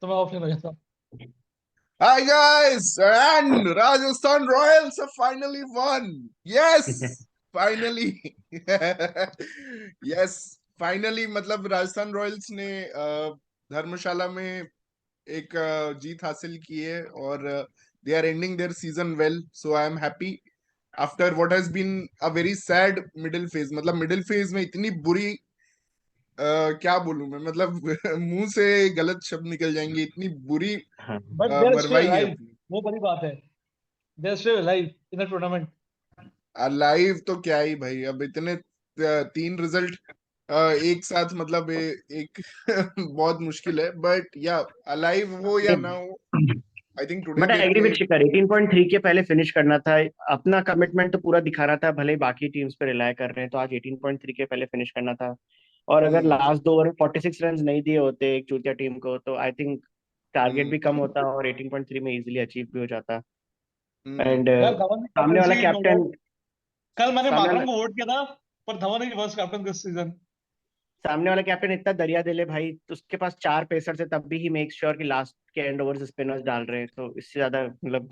तो मैं ऑफलाइन हो जाता हूँ। Hi guys, and Rajasthan Royals have finally won. Yes, finally. Yes, finally मतलब राजस्थान रॉयल्स ने धर्मशाला में एक जीत हासिल की है और they are ending their season well, so I am happy after what has been a very sad middle phase. मतलब middle phase में इतनी बुरी क्या बोलूं मैं, मतलब मुंह से गलत शब्द निकल जाएंगे, इतनी बुरी हाँ। बट दे आर स्टिल मरवाई है अलाइव, अपनी। वो बड़ी बात है। They are still alive in the tournament. Live तो क्या ही भाई, अब इतने तीन रिजल्ट एक साथ, मतलब एक बहुत मुश्किल है, बट या अलाइव हो या ना हो, I think today but I they agree with played. Shikhar, 18.3 के पहले फिनिश करना था। अपना कमिटमेंट तो पूरा दिखा रहा था, भले ही बाकी टीम्स पे रिलाय कर रहे हैं, तो आज 18.3 के पहले फिनिश करना था। और अगर हम्म लास्ट 2 ओवर में 46 रन नहीं दिए होते एक चूतिया टीम को, तो आई थिंक टारगेट हम्म भी कम होता और 18.3 में इजीली अचीव भी हो जाता। हम्म एंड यार धवन की सामने वाला कैप्टनसी, नो डाउट। कैप्टन कल मैंने सामने माकरम वाला को वोट किया था, पर Dhawan is worst captain this season. सामने वाला कैप्टन इतना दरिया दिल है भाई, तो उसके पास 4 पेसर थे, तब भी ही मेक श्योर कि लास्ट के एंड ओवर्स स्पिनर्स डाल रहे हैं, तो इससे ज्यादा मतलब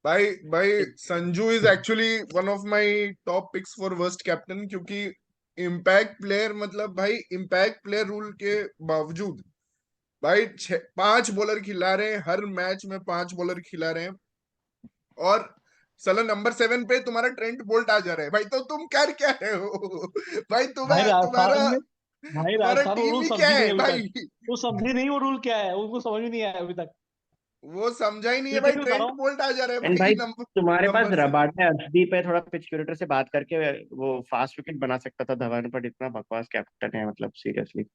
भाई भाई, Sanju is actually one of my top picks for worst captain, क्योंकि इम्पैक्ट प्लेयर, मतलब भाई इम्पैक्ट प्लेयर रूल के बावजूद भाई 5 बॉलर खिला रहे हैं, हर मैच में 5 बॉलर खिला रहे हैं, और साला नंबर 7 पे तुम्हारा ट्रेंट बोल्ट आ जा रहा है भाई, तो तुम कर क्या रहे हो भाई? भाई तुम्हें तुम्हारा राजस्थान में भाई तुम्हारा राजस्थान वो टीम रूल ही क्या समझी नहीं है अभी तक। भाई? वो समझी नहीं वो रूल क्या है, उनको समझ में नहीं आया अभी तक। वो समझा ही नहीं है भाई, लिटरली बता रहा ट्रेंट हूँ। बोल्ट आ जा रहा है एंड भाई भाई नंबर तुम्हारे पास नंबर 7। रबाडा अर्शदीप है, थोड़ा पिच क्यूरेटर से बात करके वो फास्ट विकेट बना सकता था धवन, पर इतना बकवास कैप्टन है, मतलब सीरियसली।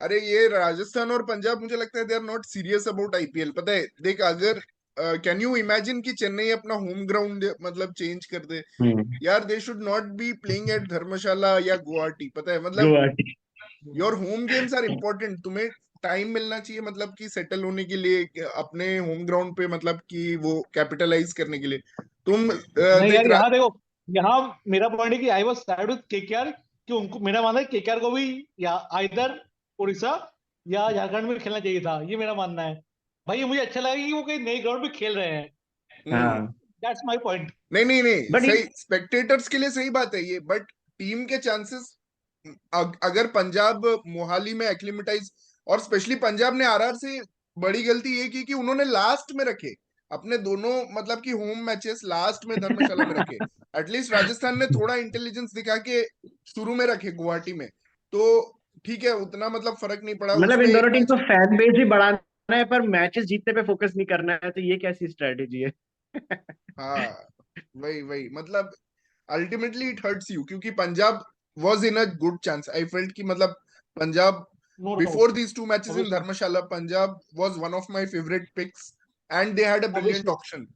अरे ये राजस्थान और पंजाब, मुझे लगता है they are not serious about IPL. पता है, देख, अगर कैन यू इमेजिन कि चेन्नई अपना होम ग्राउंड मतलब चेंज कर दे? हम्म। यार they should not be playing at Dharamshala या गुवाहाटी, पता है मतलब। Guwahati. Your home games are important, तुम्हें टाइम मिलना चाहिए, मतलब कि सेटल होने के लिए अपने होम ग्राउंड पे, मतलब कि वो कैपिटलाइज करने के लिए। तुम नहीं देख यार, यहाँ देखो, यहाँ मेरा पॉइंट है कि I was side with KKR, कि उनको, मेरा मानना है केकेआर को भी या आइदर उड़ीसा या झारखंड में खेलना चाहिए था, ये मेरा मानना है। भाई ये मुझे अच्छा लगा कि वो कहीं नए ग्राउंड पे खेल रहे हैं। हम्म हाँ। नहीं दैट्स माय पॉइंट। नहीं नहीं, बट ये सही स्पेक्टेटर्स के लिए सही बात है ये, बट टीम के चांसेस, अगर पंजाब मोहाली में एक्लिमेटाइज, और स्पेशली पंजाब ने आरआर से बड़ी गलती ये की कि उन्होंने लास्ट में रखे अपने दोनों, मतलब कि होम मैचेस लास्ट में धर्मशाला में रखे। एटलीस्ट राजस्थान ने थोड़ा इंटेलिजेंस दिखा के शुरू में रखे गुवाहाटी में, तो ठीक है, उतना मतलब फर्क नहीं पड़ा मतलब उसमें इन एक दोनों टीम मैच। को फैन बेस भी बढ़ाना है, पर मैचेस जीतने पे फोकस नहीं करना है, तो ये कैसी स्ट्रेटेजी है? हाँ, वही वही मतलब, अल्टीमेटली इट हर्ट्स यू, क्योंकि Punjab was in a good chance, I felt कि मतलब Punjab, no before doubt. These 2 matches in obviously. Dharamshala, Punjab was one of my favourite picks, and they had a brilliant obviously. Option,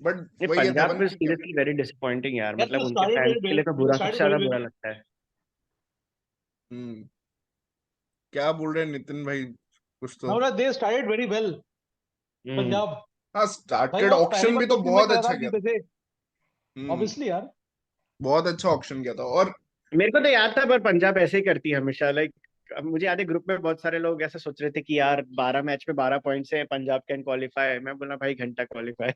but ये वही है, पंजाब धवन में की क्या। Seriously very disappointing यार, यार मतलब दे उनके स्टार्टेड फैंस वेरी के वेल, लिए तो दे बुरा, सबसे स्टार्टेड ज्यादा वेरी बुरा वेल। लगता है। हम्म क्या बोल रहे हैं नितिन भाई, कुछ तो। मतलब दे स्टार्टेड वेरी वेल हम्म। पंजाब। हाँ, भाई स्टार्टेड वो पहली ऑक्शन बार भी तो 2 3 मैच बहुत अच्छा लगातार गया था। जीते थे। हम्म ऑब्वियसली यार। बहुत अच्छा ऑक्शन गया था, और मेरे को तो याद था, पर पंजाब ऐसे ही करती है हमेशा, लाइक मुझे याद है ग्रुप में बहुत सारे लोग ऐसे सोच रहे थे कि यार 12 मैच में 12 पॉइंट से पंजाब कैन क्वालिफाई, मैं बोला भाई घंटा क्वालिफाई।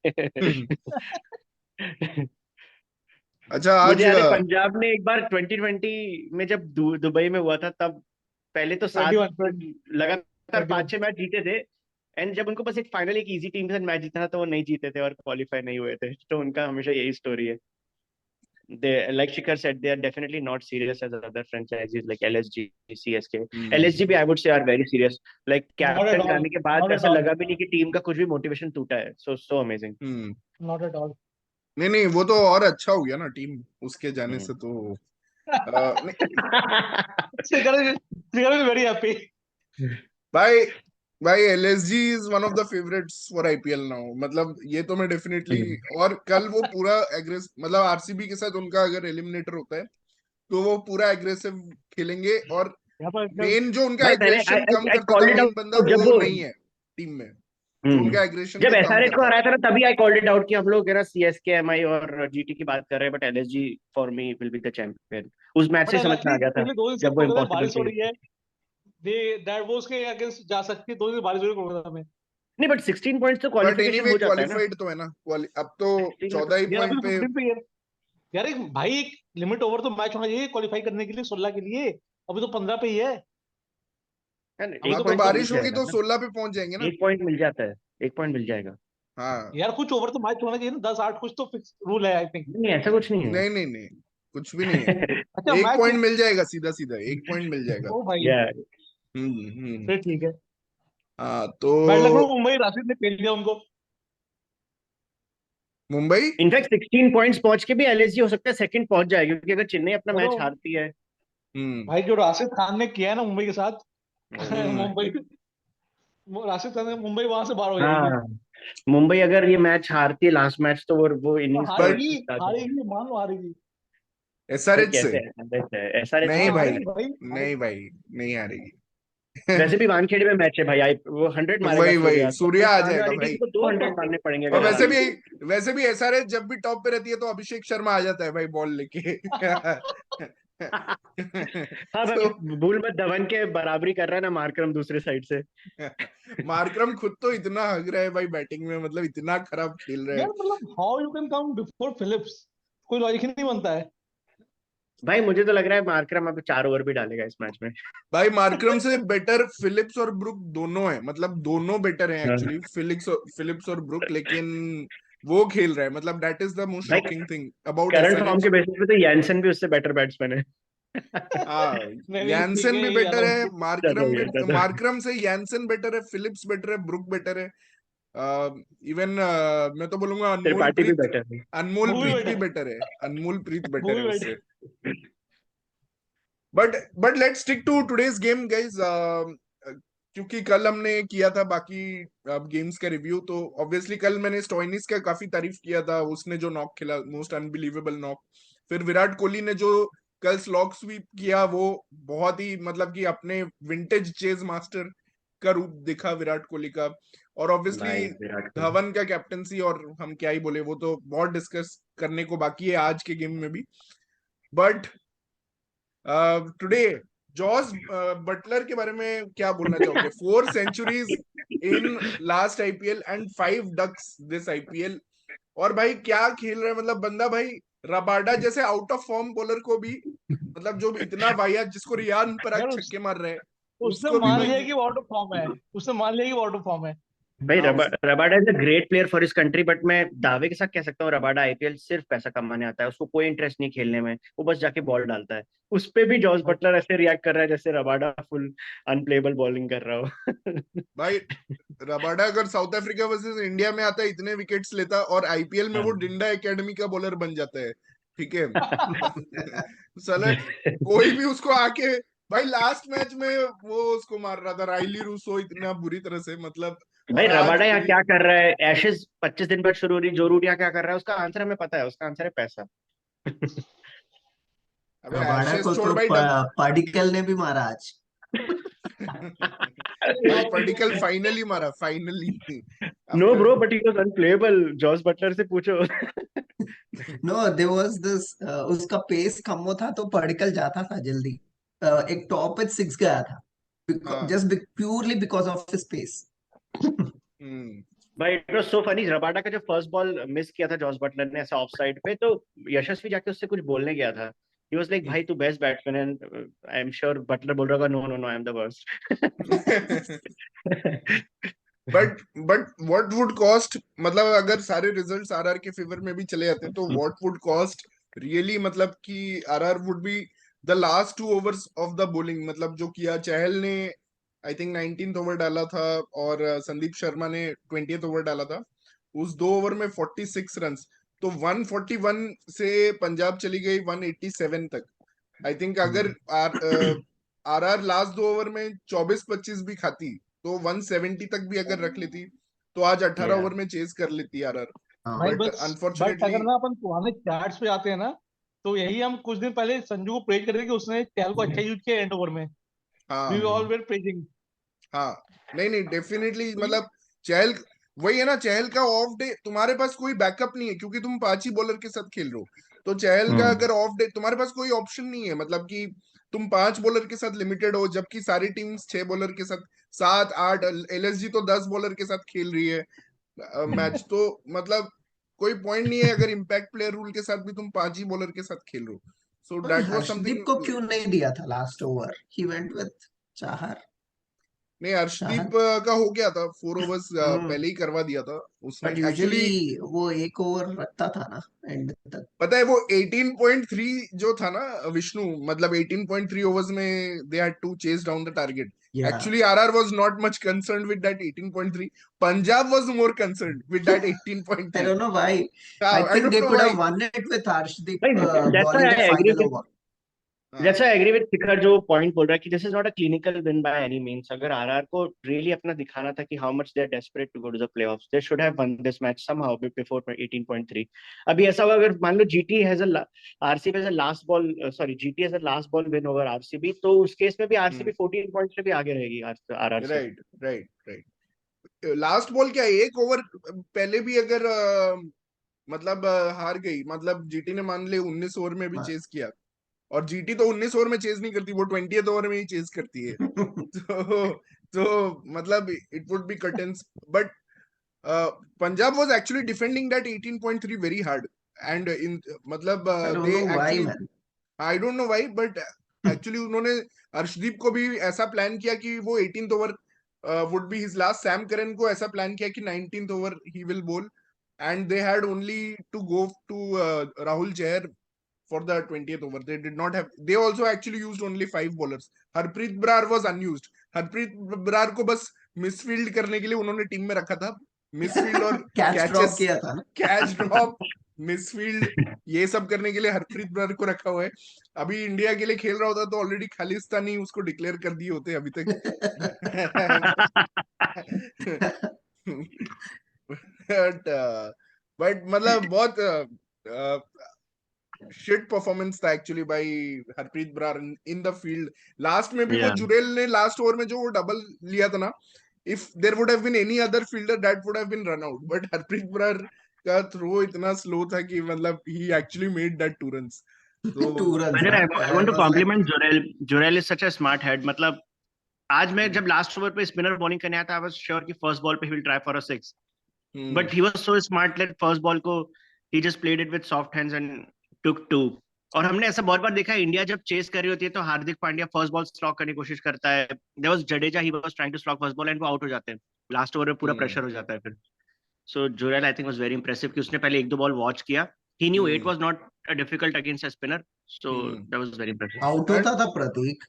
अच्छा मुझे आज याद है पंजाब ने एक बार 2020 में जब दुबई में हुआ था, तब पहले तो 21 7 लगातार 21। 5 6 मैच जीते थे। एंड जब उनको बस एक फाइनल एक इजी टीम के साथ मैच जीतना था, तो वो नहीं जीते थे और क्वालिफाई नहीं हुए थे, तो उनका हमेशा यही स्टोरी है। They, like Shikhar said, they are definitely not serious as other franchises like LSG, CSK. Hmm LSG भी I would say are very serious. Like not at captain all. जाने के बाद नॉट एट ऐसा all. लगा भी नहीं कि team का कुछ भी मोटिवेशन टूटा है। So amazing. Hmm not at all. नहीं नहीं, वो तो और अच्छा हो गया ना टीम उसके जाने हम्म। से, तो नहीं, श्रीकर इज वेरी हैप्पी। भाई भाई LSG is one of the favourites for IPL now, मतलब ये तो मैं डेफिनेटली। और कल वो पूरा एग्रेस, मतलब आरसीबी के साथ उनका अगर एलिमिनेटर होता है, तो वो पूरा एग्रेसिव खेलेंगे, और यहाँ पर मेन जो उनका भाई मैंने एग्रेशन कम आई करता था, कॉल्ड इट मेन बंदा आउट जब वो वो नहीं है टीम में, जो उनका एग्रेशन जब को कम एसआरएच को करता हराया था। था ना, तभी आई कॉल्ड इट आउट कि हम लोग है ना सीएसके एमआई और जीटी की बात कर रहे हैं, but LSG for me will be the champion. उस मैच बट से ही समझ में लकीली आ गया था पिछले 2 दिन से जब वो फोकस है, इम्पॉसिबल बारिश हो थी। रही है। दे दैट वो उसके अगेंस्ट जा सकती है, तो ही बारिश हो रही कोलकाता में। नहीं बट 16 पॉइंट्स तो बट क्वालिफिकेशन एनीवे हो जाता है ना। क्वालिफाइड तो है ना, अब तो 16 में 14 ही यार अभी पॉइंट पे। 15 पे यार एक भाई एक लिमिट ओवर तो मैच होना चाहिए क्वालिफाई करने के लिए 16 के लिए। अभी तो 15 पे ही है। अभी एक हाँ तो तो पॉइंट तो मिल बारिश होगी जाएगा तो ना। 16 पे पहुंच जाएंगे ना। 1 पॉइंट मिल जाता है, 1 पॉइंट मिल जाएगा। हाँ यार कुछ ओवर तो मैच होना चाहिए ना, 10-8 कुछ तो फिक्स रूल है आई थिंक। नहीं ऐसा कुछ नहीं है। नहीं नहीं नहीं, कुछ भी नहीं है। अच्छा एक मैच। पॉइंट मिल जाएगा, सीधा सीधा एक पॉइंट मिल जाएगा। ओ भाई, या हम्म। फिर ठीक है। हाँ बैड लक तो मुंबई, राशिद ने खेल दिया उनको। मुंबई। इनफैक्ट 16 पॉइंट्स पहुंच के भी एलएसजी हो सकता है सेकंड पहुंच जाएगी, क्योंकि अगर चेन्नई अपना चलो मैच हारती है। हम्म भाई, जो राशिद खान ने किया है ना मुंबई के साथ हम्म। मुंबई, राशिद खान मुंबई वहां से बाहर हो जाएगी। हाँ, मुंबई अगर ये मैच हारती है लास्ट मैच तो वो तो इनिंग्स तो बट हारेगी, जिता देगी। हारेगी, मान लो हारेगी। भाई एसआरएच से कैसे एसआरएच नहीं हाँ से भाई, हारेगी भाई, नहीं हारेगी। भाई, नहीं हारेगी। वैसे भी वानखेड़े में मैच है भाई, वो 100 मारेगा वही वही सूर्या, तो भाई सूर्या आ सामने जाएगा वाली टीम भाई। को 200 मारने पड़ेंगे और अगर हारनी है। वैसे भी एसआरएच जब भी टॉप पे रहती है तो अभिषेक शर्मा आ जाता है भाई बॉल लेके। हाँ भाई, तो भूल मत, धवन के बराबरी कर रहा है ना मार्करम दूसरे साइड से। मार्करम खुद तो इतना हग रहा है भाई बैटिंग में, मतलब इतना खराब खेल रहा है। यार मतलब how you can come before Phillips, कोई लॉजिक ही नहीं बनता है। भाई मुझे तो लग रहा है मार्करम अब 4 ओवर भी डालेगा इस मैच में। भाई मार्करम से बेटर फिलिप्स और ब्रुक दोनों है, मतलब दोनों बेटर हैं हाँ। एक्चुअली, फिलिप्स और ब्रुक, लेकिन वो खेल रहा है, मतलब दैट इज द मोस्ट भाई shocking thing about current form के एसआरएच। बेसिस पे तो यानसन भी उससे बेटर बैट्समैन है। हाँ, नहीं नहीं ठीक यानसन है, भी ये बेटर ज्यादा है, ज्यादा हो गया ज्यादा। मार्करम से यानसन बेटर है, फिलिप्स बेटर है, ब्रुक बेटर है। इवन मैं तो बोलूंगा त्रिपाठी भी बेटर है। अनमोल वो भी प्रीत भी बेटर, बेटर है, अनमोल प्रीत वो बेटर है भी उससे। Better. But let's stick to today's game guys, क्योंकि कल हमने किया था बाकी अब गेम्स का रिव्यू, तो ऑब्वियसली कल मैंने स्टोइनिस का काफी तारीफ किया था, उसने जो नॉक खेला मोस्ट अनबिलीवेबल नॉक। फिर विराट कोहली ने जो कल स्लॉग स्वीप किया वो बहुत ही, मतलब कि अपने विंटेज चेज मास्टर का रूप दिखा विराट कोहली का। और भाई ऑब्वियसली विराट कोहली। धवन का कैप्टनसी, और हम क्या ही बोले, वो तो बहुत डिस्कस करने को बाकी है आज के गेम में भी। बट टुडे जॉस बटलर के बारे में क्या बोलना चाहोगे? 4 centuries in last IPL and 5 ducks this IPL. और भाई क्या खेल रहा है, मतलब बंदा भाई रबाडा जैसे आउट ऑफ फॉर्म बॉलर को भी, मतलब जो इतना वाहियात, जिसको रियान पराग यार छक्के मार रहे हैं, उसने उसको भी मान भाई। लिया कि वो आउट ऑफ फॉर्म है, उसने मान लिया कि वो आउट ऑफ फॉर्म है। भाई हाँ Rabada is a great player for his country, but मैं दावे के साथ कह सकता हूँ रबाडा आईपीएल सिर्फ पैसा कमाने आता है, उसको कोई इंटरेस्ट नहीं खेलने में, वो बस जाके बॉल डालता है। उस पे भी जॉस बटलर ऐसे रिएक्ट कर रहा है जैसे रबाडा फुल अनप्लेबल बॉलिंग कर रहा हो। भाई रबाडा अगर साउथ अफ्रीका वर्सेस इंडिया में आता है इतने विकेट्स लेता, और आईपीएल में वो डिंडा एकेडमी का बॉलर बन जाता है, ठीक है। साला कोई भी उसको आके, भाई लास्ट मैच में वो उसको मार रहा था राइली रूसो इतना बुरी तरह से, मतलब। भाई और आज रबाडा यहाँ क्या कर रहा है, एशेज 25 दिन बाद शुरू हो रही, जो रूट यहाँ क्या कर रहा है, उसका आंसर हमें पता है, उसका आंसर है पैसा। अबे रबाडा एशेस को छोड़ तो भाई पार्टिकल ने भी मारा आज। भाई पर्टिकल फाइनली मारा, finally no after. Bro, but he was unplayable, Jos Buttler से पूछो। नो देयर वाज दिस, उसका पेस कम हो था तो पार्टिकल जाता था जल्दी। एक टॉप पे 6 गया था, हाँ just purely because of his pace. Hmm. भाई it was so funny, Rabada का जो फर्स्ट बॉल मिस किया था जॉस बटलर ने ऐसा ऑफ साइड पे, तो यशस्वी जाके उससे कुछ बोलने गया था। ही वाज लाइक भाई तू बेस्ट बैट्समैन है, आई एम श्योर बटलर बोल रहा होगा no no no I am the worst. But what would cost, मतलब अगर सारे रिजल्ट्स आरआर के फेवर में भी चले जाते तो व्हाट वुड कॉस्ट रियली, मतलब कि RR would be the last 2 overs of the bowling, मतलब जो किया चहल ने आई थिंक 19th ओवर डाला था, और संदीप शर्मा ने 20th ओवर डाला था, उस 2 ओवर में 46 रन्स। तो 141 से पंजाब चली गई 187 तक। आई थिंक अगर आरआर लास्ट 2 ओवर में 24-25 भी खाती तो 170 तक भी अगर रख लेती तो आज 18 या ओवर में चेज कर लेती आरआर। हाँ। भाई बट बट अनफॉर्चुनेटली अगर ना अपन पुराने चार्ट्स पे आते हैं ना, तो यही हम कुछ दिन पहले संजू को प्रेज कर रहे थे कि उसने चहल को अच्छा यूज किया एंड ओवर में। वी हाँ ऑल वेर प्रेजिंग। हाँ, नहीं नहीं डेफिनेटली, मतलब चहल, वही है ना, चहल का ऑफ डे तुम्हारे पास कोई बैकअप नहीं है क्योंकि तुम 5 ही बॉलर के साथ खेल रहे हो। तो चहल का अगर ऑफ डे तुम्हारे पास कोई ऑप्शन नहीं है, मतलब कि तुम 5 बॉलर के साथ लिमिटेड हो, जबकि सारी टीम्स 6 बॉलर के साथ, 7-8, एलएसजी तो 10 बॉलर के साथ खेल रही है मैच। तो मतलब कोई पॉइंट नहीं है अगर इम्पैक्ट प्लेयर रूल के साथ भी तुम 5 ही बॉलर के साथ खेल रहे हो। सो और दैट वाज हर्षदीप समथिंग। को क्यों नहीं दिया था last over? He went with Chahar. नहीं, अर्शदीप चाहर का हो गया था, 4 ओवर्स हम्म पहले ही करवा दिया था उसने बट यूजुअली एक्चुअली। वो एक ओवर रखता था ना एंड तक। पता है वो 18.3 जो था ना विष्णु, मतलब 18.3 ओवर्स में they had to chase down the target. Yeah actually RR was not much concerned with that 18.3, Punjab was more concerned with that I 18.3। don't know why. I I think don't they know could why. have won it with Arshdeep Like, that's why bowling the I agree final with over. That's why I agree with Shikhar जो point बोल रहा है कि this is not a clinical win by any means. अगर RR को really अपना दिखाना था कि how much they are desperate to go to the playoffs, they should have won this match somehow before 18.3. अभी ऐसा हुआ अगर मान लो GT has a RCB has a last ball GT has a last ball win over RCB, तो उस case में भी RCB 14 points से भी आगे रहेगी आरआर से। Right right right. Last ball क्या, एक ओवर पहले भी अगर मतलब हार गई, मतलब जीटी ने मान ले 19 ओवर में भी चेस किया, और जीटी तो 19 ओवर में चेस नहीं करती, वो 20th ओवर में ही चेस करती है। तो मतलब it would be curtains, but Punjab was actually defending that 18.3 very hard, and in मतलब I don't they know why, actually, man. I don't know why, but actually उन्होंने अर्शदीप को भी ऐसा प्लान किया कि वो 18th over would be his last, Sam Curran को ऐसा प्लान किया कि 19th ओवर ही will bowl, and they had only to go to Rahul Chahar for the 20th over. They did not have, they also actually used only 5 bowlers. Harpreet Brar was unused. Harpreet Brar को बस misfield करने के लिए उन्होंने team में रखा था, misfield और कैच ड्रॉप कैचेस, किया था ना। कैच ड्रॉप, मिसफील्ड, ये सब करने के लिए हरप्रीत ब्रार को रखा हुआ है। अभी इंडिया के लिए खेल रहा होता तो ऑलरेडी खालिस्तानी उसको डिक्लेयर कर दिए होते अभी तक। बट मतलब बहुत शिट परफॉर्मेंस था actually by Harpreet Brar in the field. Last में भी वो Yeah. जुरेल ने लास्ट ओवर में जो वो डबल लिया था ना, if there would have been any other fielder that would have been run out, but Harpreet Brar का थ्रो इतना स्लो था कि मतलब ही एक्चुअली मेड दैट 2 रन्स। तो 2 runs. I want to Was like, compliment Jorel. Jorel is such a smart head. मतलब आज मैं जब लास्ट ओवर पे स्पिनर बॉलिंग करने आया था, आई वाज श्योर कि फर्स्ट बॉल पे he will try for a 6, but he was so smart that first ball को ही just played it with soft hands and took 2। और हमने ऐसा बहुत बार देखा है, इंडिया जब चेस कर रही होती है तो Hardik Pandya first ball slog करने की कोशिश करता है। There was Jadeja, he was trying to slog first ball and वो आउट हो जाते हैं। लास्ट ओवर में पूरा प्रेशर हो जाता है फिर। So Jurel I think was very impressive कि उसने पहले 1-2 बॉल वॉच किया। He knew it was not difficult against a spinner, so that was very impressive. out end होता था प्रतीक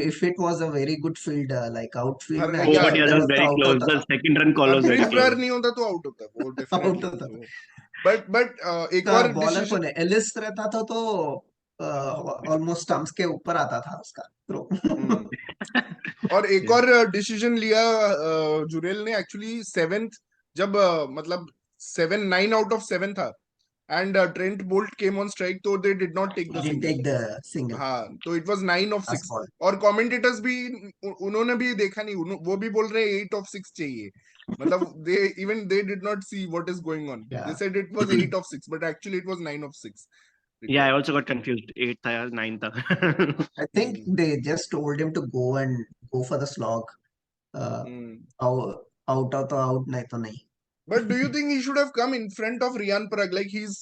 if it was a very good field, like outfield हर में Oh, या but अगर yeah, उधर that was होता very out close. होता The था। second run call was very Harpreet close. Brar नहीं होता तो आउट होता वो आउट डेफिनेटली। होता था। बट एक का और बॉलर डिसीजन, कौन है? एलिस रहता था तो ऑलमोस्ट स्टंप्स के ऊपर आता था उसका थ्रो। और एक Yeah. और डिसीजन लिया जुरेल ने एक्चुअली 7th, जब मतलब 7-9 आउट ऑफ 7 था, and Trent Boult came on strike, तो they did not take the Didn't single. take the single हाँ, तो it was 9 of last 6। ball. और कमेंटेटर्स भी उन्होंने भी देखा नहीं, वो भी बोल रहे हैं 8 ऑफ 6 चाहिए, मतलब दे did not see what is going on, they Yeah. Said it was 8 of 6, but actually it was 9 of 6 Yeah, I required. also got confused. 8 था या 9 था. I think they just told him to go and go for the slog. Out out out नहीं तो नहीं। But do you think he should have come in front of Riyan Parag? Like he's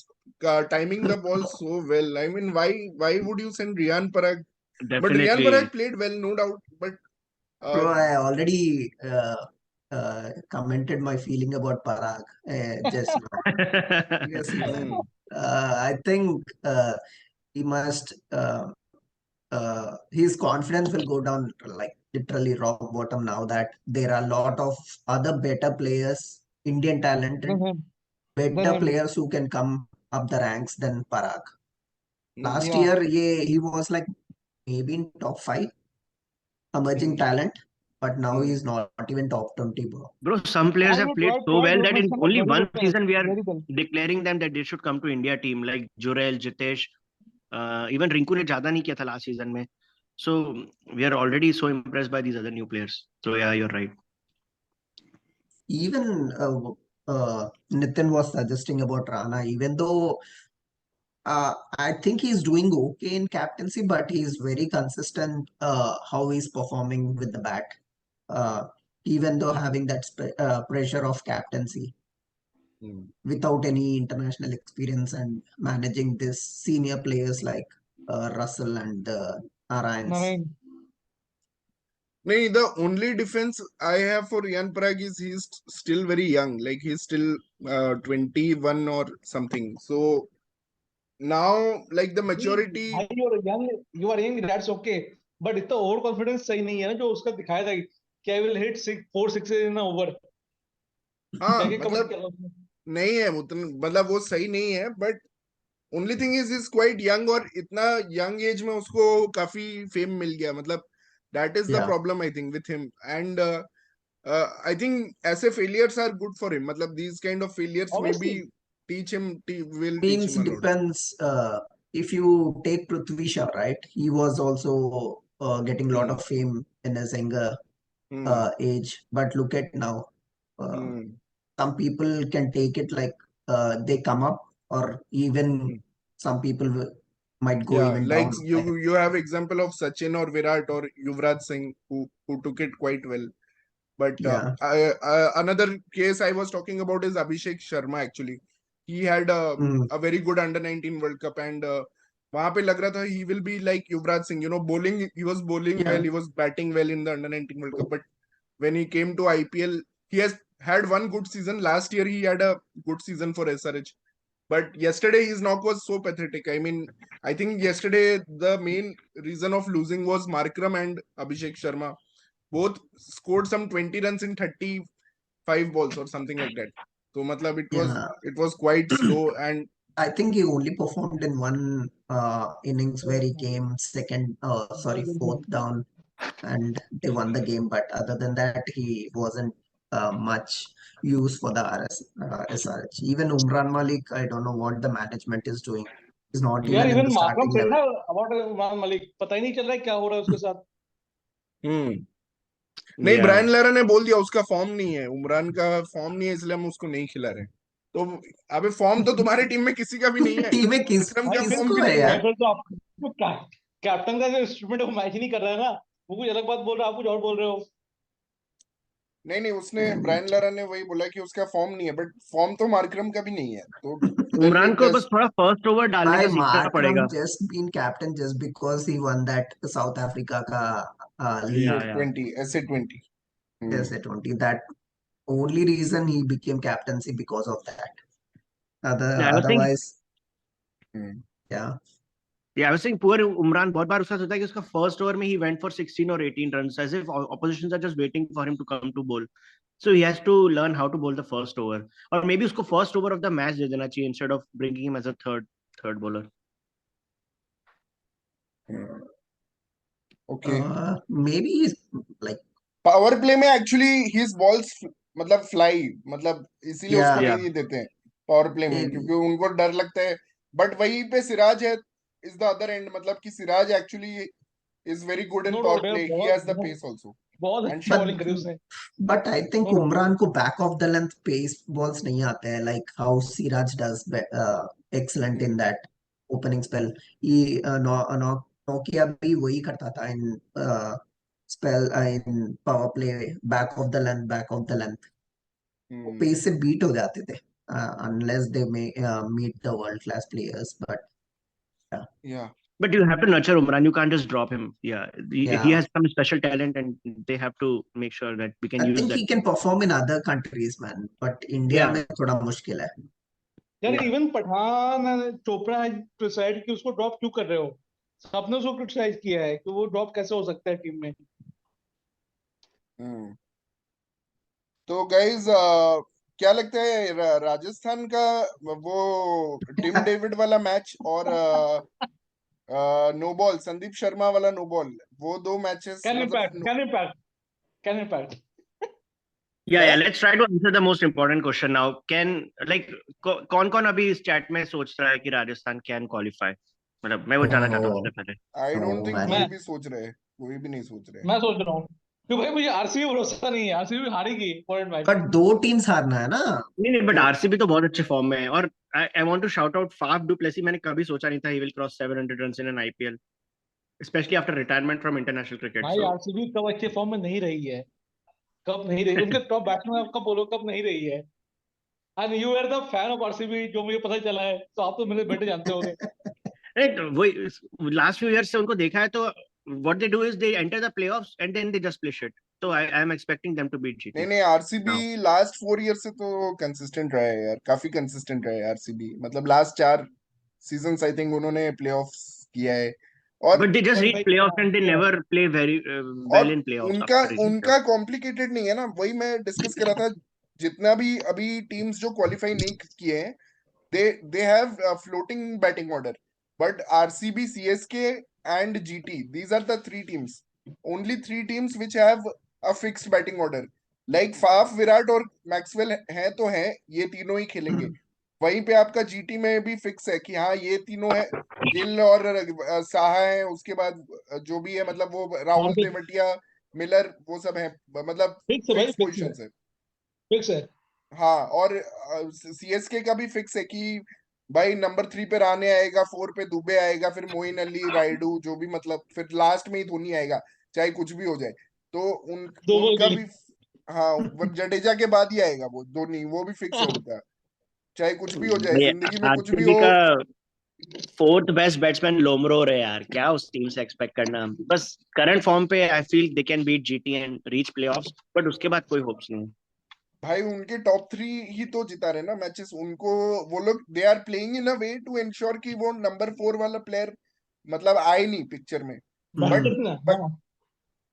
timing the ball so well. I mean, why would you send Riyan Parag? But Riyan Definitely. Parag played well, no doubt. But Bro, I already commented my feeling about Parag just now. Seriously, man. hmm, I think he must. His confidence will go down like literally rock bottom now that there are a lot of other better players, Indian talented, then better him. players who can come up the ranks than Parag. Last Yeah. year, he was like maybe in top 5 emerging talent, but now he's not even top 20, bro. Bro, some players have played so Dwight well that Yorker in was only very one well. season we are Very well. declaring them that they should come to India team, like Jurel, Jitesh, even Rinku ने ज्यादा नहीं किया था last season में. So we are already so impressed by these other new players. So yeah, you're right. Even Nitin was suggesting about Rana, even though I think he's doing okay in captaincy, but he's very consistent how he's performing with the bat. Even though having that pressure of captaincy Hmm. without any international experience and managing this senior players like Russell and Narayans. Narayan. No, the only defense I have for Ian Parag is he's still very young. Like he's still 21 or something. So now, like the maturity. भाई you are young, that's okay. But इतना over confidence सही नहीं है ना, जो उसका दिखाया था कि I will hit 4 6 in over, हाँ क्या कमेंट मतलब किया था उसने. नहीं है उतना, मतलब वो सही नहीं है, but only thing is quite young, और इतना यंग एज में उसको काफी फेम मिल गया, मतलब that is the Yeah, problem I think with him. And I think ऐसे failures are good for him, मतलब these kind of failures may be Obviously. teach him will teach means him a lot. depends. If you take Prithvi Shaw, right? He was also getting a lot Hmm. of fame in his younger Hmm. age, but look at now. Hmm. Some people can take it like they come up, or even Hmm. some people might go Yeah, even like down. you have example of Sachin or Virat or Yuvraj Singh who took it quite well. But Yeah. another case I was talking about is Abhishek Sharma. Actually, he had Mm, a very good under-19 World Cup, and वहां पे लग रहा था he will be like Yuvraj Singh. You know, bowling, he was bowling yeah. well, he was batting well in the under-19 World Cup. But when he came to IPL, he has had one good season. Last year he had a good season for SRH. But yesterday his knock was so pathetic. I mean, I think yesterday the main reason of losing was Markram and Abhishek Sharma. Both scored some 20 runs in 35 balls or something like that. So matlab Yeah. it was quite slow. And I think he only performed in one innings where he came second, fourth down, and they won the game. But other than that, he wasn't much use for the SRH. Even Umran Malik, I don't know what the management is doing. He's not यार even in even the Markram starting said level. ना about Umran Malik, पता ही नहीं चल रहा है क्या हो रहा है उसके साथ. हम्म नहीं, Yeah. ब्रायन लारा ने बोल दिया उसका फॉर्म नहीं है, उमरान का फॉर्म नहीं है, इसलिए हम उसको नहीं खिला रहे. तो अबे फॉर्म तो तुम्हारी टीम में किसी का भी नहीं है. टीम में विक्रम भाई का फिर फॉर्म किसको भी है नहीं है. यार? फिर तो आप कैप्टन का जो इंस्ट्रूमेंट है वो मैच ही नहीं कर रहा है ना, वो कुछ अलग बात बोल रहा है, आप कुछ और बोल रहे हो. नहीं, उसने ब्रायन लारा ने वही बोला कि उसका फॉर्म नहीं है, बट फॉर्म तो मार्करम का भी नहीं है. तो देन उमरान इट को डज. बस थोड़ा फर्स्ट ओवर डालने Why का सीखना Markram पड़ेगा. just been captain just because he won that South Africa ka league Yeah, yeah. 20 ऐसे 20. SA20? That only reason he became captaincy because of that. Yeah, I was saying, Otherwise, hmm. yeah. I was saying poor Umran बहुत बार उसका होता है कि उसका first over में he went for 16 or 18 runs as if oppositions are just waiting for him to come to bowl. So he has to learn how to bowl the first over, or maybe उसको first over of the match दे देना चाहिए instead of bringing him as a third bowler. Okay. Maybe he's like, power play में actually his balls मतलब fly, मतलब इसीलिए उसको yeah. Yeah. नहीं देते हैं पावर प्ले में, In, क्योंकि उनको डर लगता है. बट वहीं पे सिराज है इज द अदर एंड, मतलब कि Siraj actually is very good in no power doubt यार, प्ले. ही बहुत हैज द बहुत पेस आल्सो. बहुत एंड अच्छी but बॉलिंग करी उसने. but I think no doubt. Umran को back of the length pace balls नहीं आते हैं, like how Siraj does excellent in that opening spell. ये Nokia भी वही करता था in spell in power play, back of the length. वो pace से beat हो जाते थे unless they may meet the world class players. But yeah, या But you have to nurture Umran. You can't just drop him. Yeah, he yeah. has some special talent, and they have to make sure that we can I use think that. he can perform in other countries, man. But India Yeah, में थोड़ा मुश्किल है. यार yeah. Even Pathan Chopra decide कि उसको drop क्यों कर रहे हो, सबने उसको क्रिटिसाइज किया है कि वो ड्रॉप कैसे हो सकता है टीम में. तो गाइस क्या लगता है राजस्थान का वो टिम डेविड वाला मैच और नो बॉल संदीप शर्मा वाला नो बॉल, वो दो मैचेस कैन इम्पैक्ट मतलब can impact can impact. Yeah, क्या? Let's try to answer the most important question now. कौन अभी स्टैट में सोच रहा है कि राजस्थान कैन क्वालिफाई? मतलब मैं वो जानना चाहता हूँ सबसे पहले. I don't Oh think man. कोई मैं भी सोच रहे हैं, कोई भी नहीं सोच रहे. मैं सोच रहा हूँ कि भाई मुझे आरसीबी भरोसा नहीं है, आरसीबी हारेगी इंपॉर्टेंट मैच. पर दो टीम्स हारना है ना. नहीं, बट तो आरसीबी तो बहुत अच्छे फॉर्म में है, और I want to shout out Faf du Plessis. मैंने कभी सोचा नहीं था he will cross 700 runs in an IPL, especially after retirement from international cricket. भाई So आरसीबी कब अच्छे फॉर्म में नहीं रही है, कब नहीं रही, उनके टॉप बैट्समैन कब बोलो कब नहीं रही है। And you are the fan of RCB, जो मुझे पता चला है, तो आप तो मेरे बेटे जानते होंगे। नहीं, वही लास्ट फ्यू इयर्स से उनको देखा है तो what they do is they enter the playoffs and then they just play shit. So I am expecting them to beat नहीं GT नहीं, आरसीबी now. लास्ट 4 ईयर से तो कंसिस्टेंट रहा है यार, काफी कंसिस्टेंट रहा है आरसीबी, मतलब लास्ट 4 सीजन्स आई थिंक उन्होंने प्लेऑफ्स किया है। और But they just reach qualify playoffs and they किया। never play very और well in playoffs उनका after reaching उनका playoffs. कॉम्प्लिकेटेड नहीं है ना, वही मैं डिस्कस कर रहा था, जितना भी अभी टीम्स जो क्वालिफाई नहीं किए हैं, they have a floating batting order, but RCB, CSK and GT, these are the three teams, only three teams which have a fixed batting order, like Faf, Virat और मैक्सवेल है तो है, ये तीनों ही खेलेंगे। वहीं पे आपका जीटी में भी फिक्स है कि हाँ ये तीनों है, गिल और साहा है, उसके बाद जो भी है मतलब वो हाँ राहुल तेवतिया, मिलर, वो सब है, मतलब फिक्स है भाई, फिक्स फिक्स है, पोजीशंस है। फिक्स है। हाँ, और सीएसके का भी फिक्स है कि भाई नंबर 3 पे राणे आएगा, 4 पे दुबे आएगा, फिर मोइन अली, रायडू, जो भी, मतलब फिर लास्ट में ही धोनी आएगा, चाहे कुछ भी हो जाए। तो दो बॉल उनका गिल। भी, हाँ, वो जडेजा के बाद ही आएगा वो धोनी, वो भी फिक्स है उनका, चाहे कुछ भी हो जाए, भाई जिंदगी में कुछ भी आरसीबी हो। का फोर्थ बेस्ट बैट्समैन लोमरोर है यार, क्या उस टीम से एक्सपेक्ट करना। बस करंट फॉर्म पे I feel they can beat GT and reach playoffs, but उसके बाद कोई होप्स नहीं। भाई उनके टॉप 3 ही तो जिता रहे ना मैचेस उनको, वो लोग they are playing in a way to ensure कि वो नंबर 4 वाला प्लेयर मतलब आए नहीं पिक्चर में। बट बैटर्स ना, बट हाँ।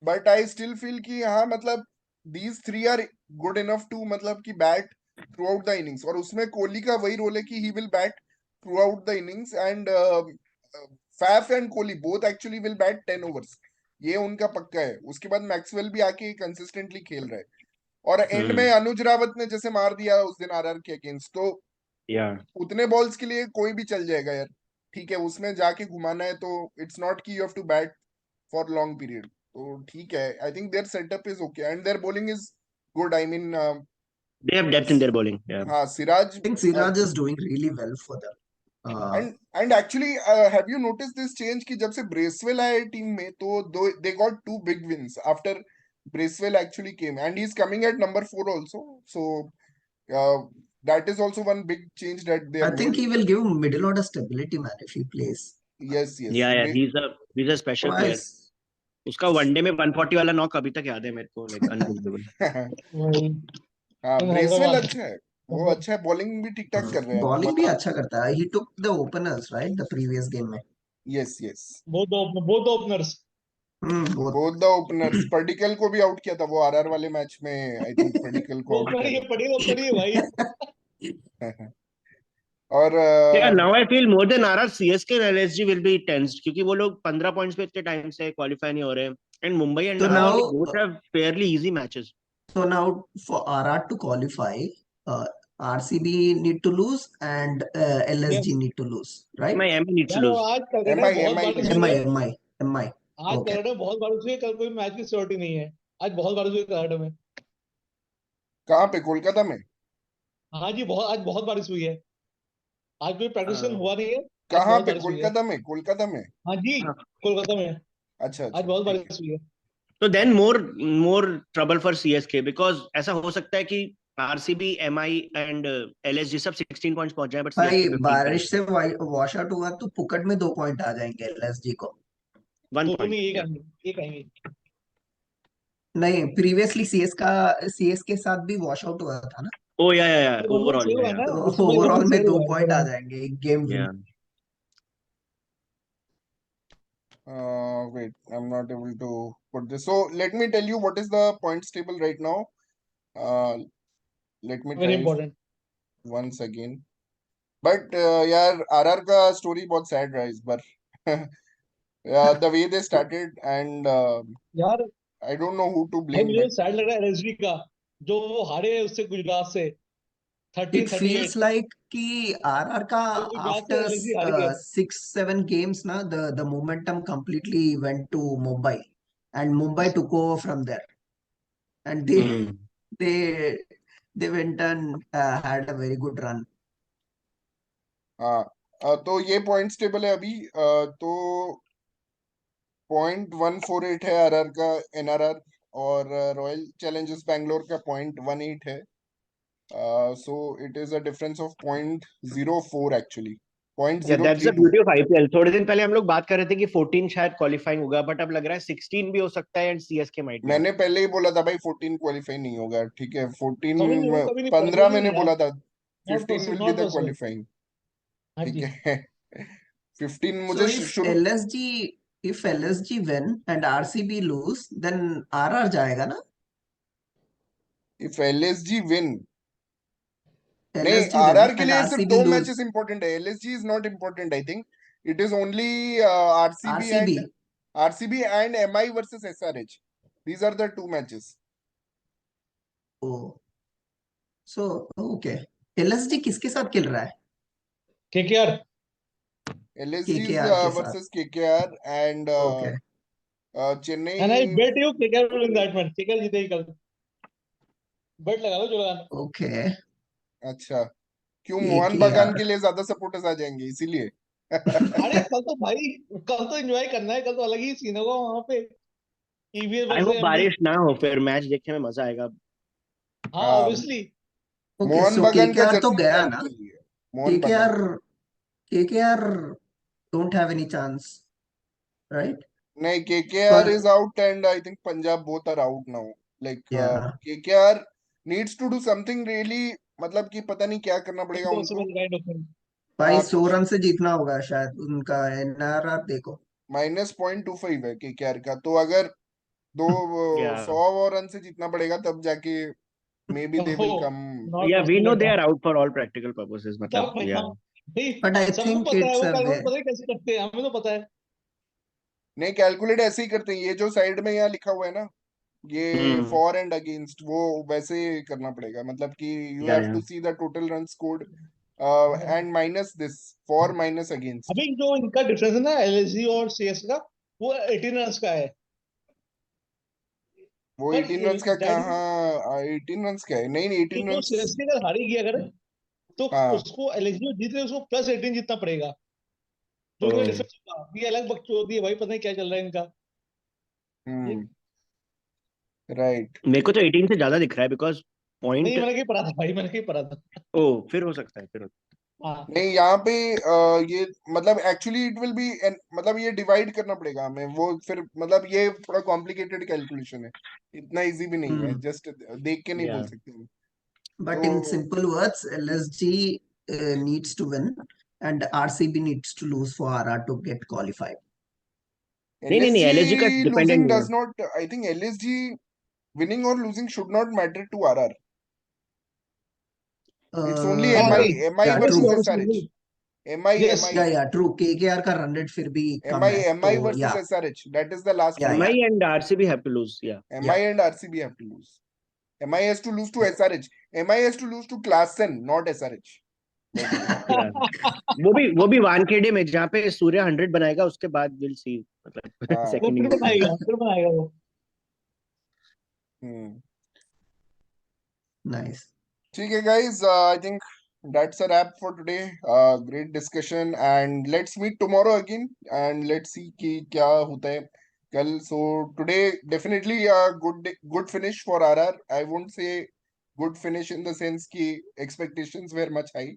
बट आई स्टिल फील कि हाँ मतलब these 3 are good enough to मतलब कि bat throughout the innings, और उसमें कोहली का वही रोल है कि he will bat throughout the innings, and Faf and Kohli both actually will bat 10 overs, ये उनका पक्का है। उसके बाद मैक्सवेल भी आके कंसिस्टेंटली खेल रहा है, और एंड में अनुज रावत ने जैसे मार दिया उस दिन आरआर के अगेंस्ट, तो या उतने बॉल्स के लिए कोई भी चल जाएगा यार, ठीक है, उसमें जाके घुमाना है तो इट्स नॉट कि you have to bat for long period, तो ठीक है। I think their setup is okay and their bowling is good, I mean they have depth in their bowling. Yeah हाँ, Siraj, I think Siraj is doing really well for them. And actually have you notice this change कि जब से Bracewell आए team में तो they got 2 big wins after Bracewell actually came, and he is coming at number 4 also, so that is also one big change that they I have think made. he will give middle order stability, man, if he plays. Yes, yes. या he is a special player. Otherwise, उसका one day में 140 वाला knock अभी तक याद है मेरे को, लाइक अनबिलीवेबल। वही, हाँ, इन ब्रेसवेल हैदराबाद। अच्छा है, वो अच्छा है, बॉलिंग भी ठीक ठाक कर रहा है वो, bowling भी मतलब। अच्छा करता है. He took the openers, right? The previous game में. Yes, yes, both openers. Both. Both the openers, Padikkal को भी आउट किया था वो आरआर वाले मैच में, आई थिंक पर्डिकल को वो आउट ओपनर किया ही है, पटेल ओपनर ही है भाई। था। और या now I feel more than RR CSK and LSG will be tensed, क्योंकि वो लोग 15 पॉइंट्स पे इतने टाइम से क्वालीफाई नहीं हो रहे। And Mumbai and So RCB now, both have Fairlie easy matches. so now for RR to qualify, RCB need to lose and LSG yes need to lose, right? MI needs to यार, lose. आज Calcutta M में आई बहुत M आई बारिश needs हुई to MI, है। Loose. MI, MI. आज Okay. Calcutta में बहुत बारिश हुई है, कल कोई मैच की सिक्योरिटी नहीं है। आज बहुत बारिश हुई है कलकत्ता में। कहाँ पे, कोलकाता में? हाँ जी, आज बहुत बारिश हुई है। आज कोई प्रैक्टिस हुआ नहीं है। आज कहाँ बहुत पे, बारिश हुई है। कोलकाता में? कोलकाता में? हाँ जी, कोलकाता में। अच्छा आज अच्छा, बहुत ठीक है। बारिश हुई है। तो then more trouble for CSK, because ऐसा हो सकता है कि आरसीबी एमआई एंड एलएसजी सब 16 पॉइंट्स पहुंच जाए, बट भाई सीएसके 15 पे बारिश से वॉश आउट हुआ तो पुकट में 2 पॉइंट आ जाएंगे LSG को. 1 दो पॉइंट। नहीं, एक आएंगे, एक आएंगे। नहीं, प्रीवियसली CS के साथ भी वॉश आउट हुआ था ना, ओ या तो वन वन ओवरऑल सेव है या ना, तो इस समय वन वन ओवरऑल में सेव दो हुआ है पॉइंट आ दोनों। जाएंगे, एक गेम विन. या Wait, I'm not able to put this. So let me tell you what is the points table right now. Uh, let me very try important. once again. But यार RR का story बहुत sad रहा इस बार. The way they started, and यार I don't know who to भाई, blame, मुझे but sad लग रहा है एलएसडी का, जो वो हारे उससे गुजरात से It 13-38। feels like कि RR का वो गुजरात से after एलएसडी हार गए। 6-7 games ना, the momentum completely went to Mumbai and Mumbai took over from there, and they they went and had a very good run. हाँ तो ये पॉइंट्स टेबल है अभी तो 0.148 है आरआर का एनआरआर और रॉयल चैलेंजर्स बैंगलोर का 0.18 है so it is a difference of 0.04 actually yeah that's the 0.032 beauty of IPL. थोड़े दिन पहले हम लोग बात कर रहे थे कि 14 शायद क्वालिफाइंग होगा, बट अब लग रहा है 16 भी हो सकता है एंड सीएसके माइट बी मैंने पहले ही बोला था भाई 14 क्वालिफाई नहीं होगा ठीक है 14 कभी नहीं, वो कभी नहीं 15 पॉसिबल मैंने नहीं यार। बोला था not 15 possible, will be not the possible. Qualifying हाँ ठीक जी। है 15 So मुझे शुरू if LSG win and RCB lose, then RR जाएगा ना? इफ एलएसजी विन नहीं LSG win आरआर के and लिए सिर्फ RCB दो lose. मैचेस इंपॉर्टेंट है LSG is not important I think it is only RCB. RCB and MI versus SRH these are the two matches Oh, so okay. LSG किसके साथ खेल रहा है? केकेआर। एलएसजी KKR के साथ. Versus KKR and Okay. And I Chennai bet you KKR will win that match, KKR जीतेगी कल। बेट लगा लो जो लगाना। Okay. अच्छा क्यों मोहन बगान KKR. के लिए ज्यादा सपोर्टर्स आ जाएंगे इसीलिए अरे कल तो भाई, कल तो एंजॉय करना है, कल तो अलग ही सीन होगा वहां पे। EVS I hope versus MB. बारिश ना हो, फिर मैच देखने में मजा आएगा। हाँ हाँ ऑब्वियसली। Okay, मोहन so बगान का KKR तो जर्सी गया पहनने ना? के लिए मोहन बगान KKR KKR don't have any chance, right? नहीं केकेआर पर is out and I think Punjab both are out now like yeah, KKR needs to do something really मतलब कि पता नहीं क्या करना पड़ेगा उनको इम्पॉसिबल काइंड ऑफ थिंग। भाई 100 कुछ रन से जीतना होगा शायद उनका एनआरआर देखो। -0.25 है केकेआर का तो अगर दो या 100 और रन से जीतना पड़ेगा तब जाके मे बी दे ओहो, विल कम नॉट या वी नो पॉसिबल दे था। Are out for all practical purposes, सब मतलब भाई, या हाँ भाई, बट आई सबको थिंक पता है इट्स वो अ वे। कैलकुलेट, पता है कैसे करते हैं, हमें तो पता है। नहीं कैलकुलेट ऐसे ही करते हैं ये जो साइड में यहाँ लिखा हुआ है ना ये हम्म फॉर एंड अगेंस्ट वो वैसे करना पड़ेगा मतलब कि you have yeah to see the total run scored and minus this for minus against अभी जो इनका डिफरेंस है ना एलएसजी और सीएस का, वो 18 रन का है। वो पर 18 रन का दैट मीन कहाँ 18 रन का है नहीं नहीं कि 18 जो रन सीएसके अगर हारी गई अगर, तो हाँ उसको एलएसजी जीत रहे उसको +18 जीतना पड़ेगा। जो ओ इनका डिफरेंस होगा, ये अलग बकचोदी है भाई, पता नहीं क्या चल रहा है इनका। ये हम्म राइट मेरे को तो 18 से ज्यादा दिख रहा है, बिकॉज नहीं, पॉइंट। मैंने कहीं पढ़ा था भाई, मैंने कहीं पढ़ा था। ओ फिर हो सकता है, फिर हो हाँ। नहीं यहाँ पे ये मतलब एक्चुअली इट विल बी मतलब ये डिवाइड करना पड़ेगा हमें वो फिर मतलब ये थोड़ा कॉम्प्लिकेटेड कैलकुलेशन है इतना इजी भी नहीं है जस्ट देख के नहीं या बोल सकते हम But in तो simple words, LSG needs to win and RCB needs to lose for RR to get qualified. नहीं नहीं नहीं, LSG एलएसजी का डिपेंडेंट losing नहीं है। does not I think LSG winning or losing should not matter to RR it's only हाँ MI Yeah, नहीं, MI yeah, obviously versus true. Obviously SRH नहीं। MI yes. MI Yeah, true. KKR का run rate फिर भी कम MI है, MI तो versus yeah, SRH that is the last yeah, match yeah, MI and RCB have to lose yeah MI yeah. and RCB have to lose MI has to lose to SRH MI has to lose to Klassen not SRH by the way या वो भी वानखेड़े में, जहाँ पे सूर्य 100 बनाएगा, उसके बाद will see, मतलब हाँ वो सेकंड फिर इनिंग्स में। बनाएगा, फिर बनाएगा वो। हम्म Nice. ठीक है guys I think that's a wrap for today great discussion and let's meet tomorrow again and let's see कि क्या होता है कल so today definitely a good finish for RR I won't say good finish in the sense कि expectations were much high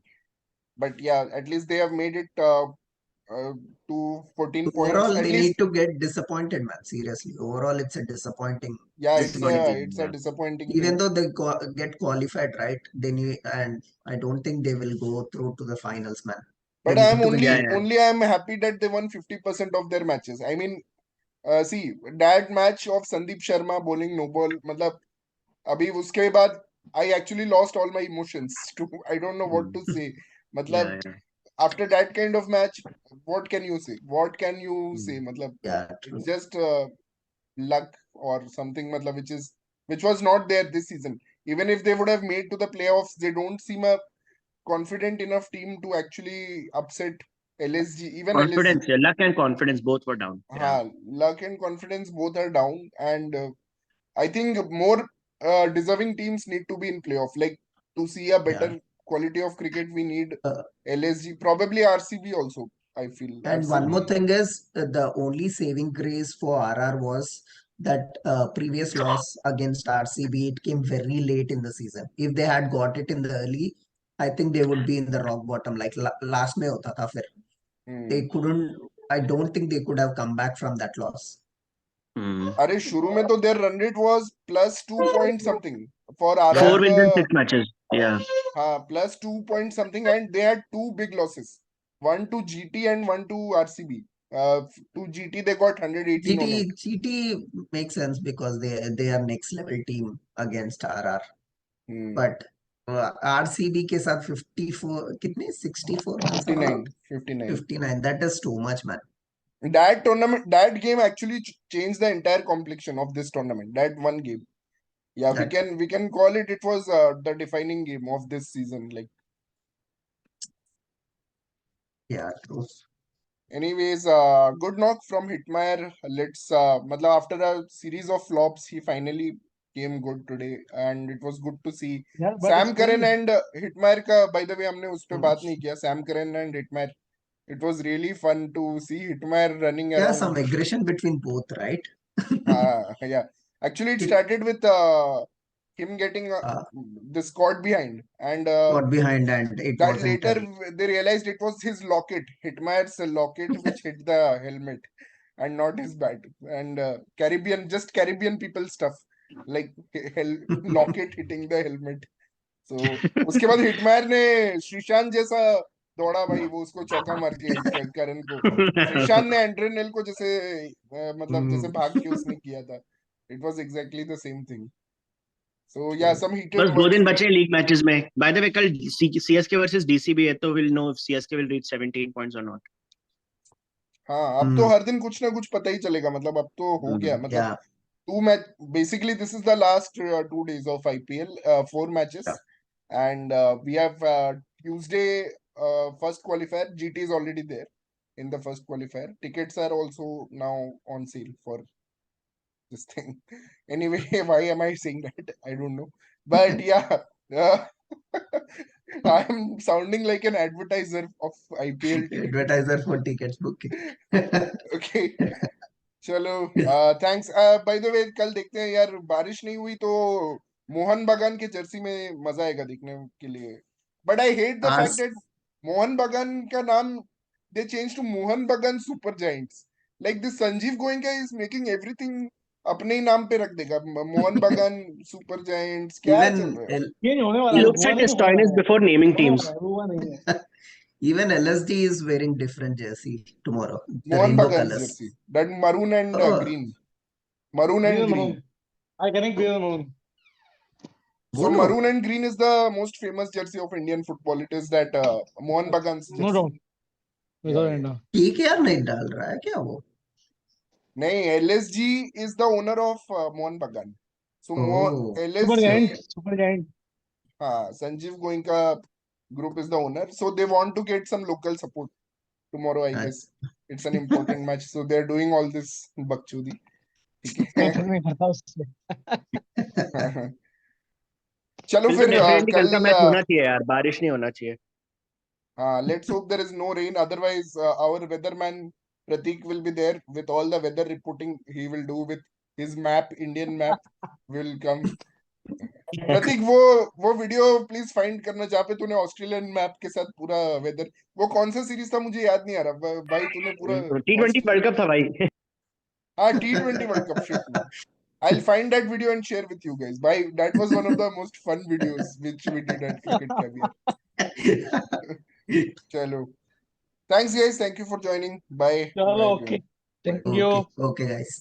but yeah at least they have made it to 14 points Overall, at they least need to get disappointed, man. Seriously, overall, it's a disappointing, yeah disappointing. it's a disappointing Even thing though they get qualified, right? They need, and I don't think they will go through to the finals, man. They but I am need to win या every. या only I am happy that they won 50% of their matches I mean see that match of Sandeep Sharma bowling no ball मतलब अभी उसके बाद I actually lost all my emotions to I don't know what to say या मतलब या after that kind of match what can you say मतलब Yeah, it's true. just luck or something मतलब which was not there this season even if they would have made to the playoffs they don't seem a confident enough team to actually upset LSG even LSG confidence, luck and confidence both were down या हाँ luck and confidence both are down and I think more deserving teams need to be in playoff like to see a better Yeah. quality of cricket we need Uh, LSG, probably RCB also. I feel And one more RCB. thing is the only saving grace for RR was that previous loss against RCB. It came very late in the season. If they had got it in the early, I think they would be in the rock bottom. Like last में होता था फिर. They couldn't. I don't think they could have come back from that loss. अरे शुरू में तो their run rate was +2 point something for RR. Yeah. 4 wins in 6 matches. Yeah. हाँ, +2 point something, and they had 2 big losses. One to GT and one to RCB. To GT they got 118 on it. GT makes sense because they are next level team against RR. But RCB के साथ 54 कितने 64 runs all out? 59. That is too much, man. That tournament, that game actually changed the entire complexion of this tournament. That one game. Yeah, That- we can call it. It was the defining game of this season. Like, Yeah, true. anyways, good knock from Hitmire. Let's matlab after a series of flops, he finally came good today, and it was good to see Yeah, but Sam it's Curran cool. and Hitmire का. By the way, हमने उस पे बात नहीं किया. Sam Curran and Hitmire. It was really fun to see Hitmire running Yeah, around. some aggression between both, right? Yeah. Actually, it It- started with him getting the squad behind, and Got behind and it that wasn't. later they realized it was his locket, Hitmire's locket, which hit the helmet and not his bat. And just Caribbean people stuff, like locket hitting the helmet. So उसके बाद हिटमैर ने श्रीशांत जैसा दौड़ा भाई, वो उसको चौका मार के करण को. श्रीशांत ने एंड्रेनेल को जैसे मतलब जैसे भाग के उसने किया था. It was exactly the same thing. So yeah, some heated बस 2 words दिन there. बचे लीग मैचेस में. बाय द वे कल सीएसके वर्सेस डीसीबी है, तो will know if CSK will reach 17 points और नॉट. हाँ, अब तो हर दिन कुछ ना कुछ पता ही चलेगा. मतलब अब तो हो गया. मतलब Yeah. 2 match. Basically, this is the last 2 days of IPL. 4 matches, Yeah. and we have Tuesday first qualifier. GT is already there in the first qualifier. Tickets are also now on sale for this thing. Anyway, why am I saying that? I don't know. But yeah, I'm sounding like an advertiser of IPL ticket. Advertiser for tickets booking. Okay. चलो, thanks. By the way, कल देखते हैं यार. बारिश नहीं हुई तो मोहन बागान के जर्सी में मजा आएगा देखने के लिए. But I hate the fact that Mohan बागान का नाम दे चेंज टू मोहन बागान super giants. Like this Sanjeev Goenka is making everything अपने ही नाम पे रख देगा. मोहन बागान सुपर जायंट्स क्या चल Even रहा है? ये नहीं होने He वाला है, looks हुआ at नहीं his होना toyness है. before naming होने teams. वाला है, हुआ नहीं है. even LSD is wearing different jersey tomorrow. The Mohan rainbow बागान colors. Jersey, that maroon and Oh, green. Maroon and Green and green. maroon. I connect green and maroon. So Bolo. maroon and green is the most famous jersey of Indian football. It is that Mohan Bagan's jersey. No doubt. Without Yeah. end. KKR नहीं डाल रहा है क्या वो? नहीं, LSG is the owner of Mohan Bagan. So Oh. Super LSG, giant. Super giant. Sanjeev Goenka group is the owner. So they want to get some local support tomorrow, I guess. It's an important match. So they're doing all this bakchudi. ठीक मैं है. फर्क नहीं पड़ता उससे. चलो फिर तो फिर डेफिनेटली कल का कल मैच होना चाहिए यार, बारिश नहीं होना चाहिए. let's hope there is no rain. Otherwise, our weatherman Pratik will be there with all the weather reporting he will do with his map. Indian map will come. प्रतीक, वो वीडियो प्लीज फाइंड करना जहाँ पे तूने Australian map के साथ पूरा weather. वो कौन सा सीरीज था मुझे याद नहीं आ रहा भाई. तूने पूरा T20 वर्ल्ड कप था भाई. हाँ, T20 world cup. Shit man. I'll find that video and share with you guys. Bye. That was one of the most fun videos which we did at Cricket Caviar. Chalo. Thanks guys. Thank you for joining. Bye. चलो Bye okay. everyone. Thank Bye. you. Okay, guys.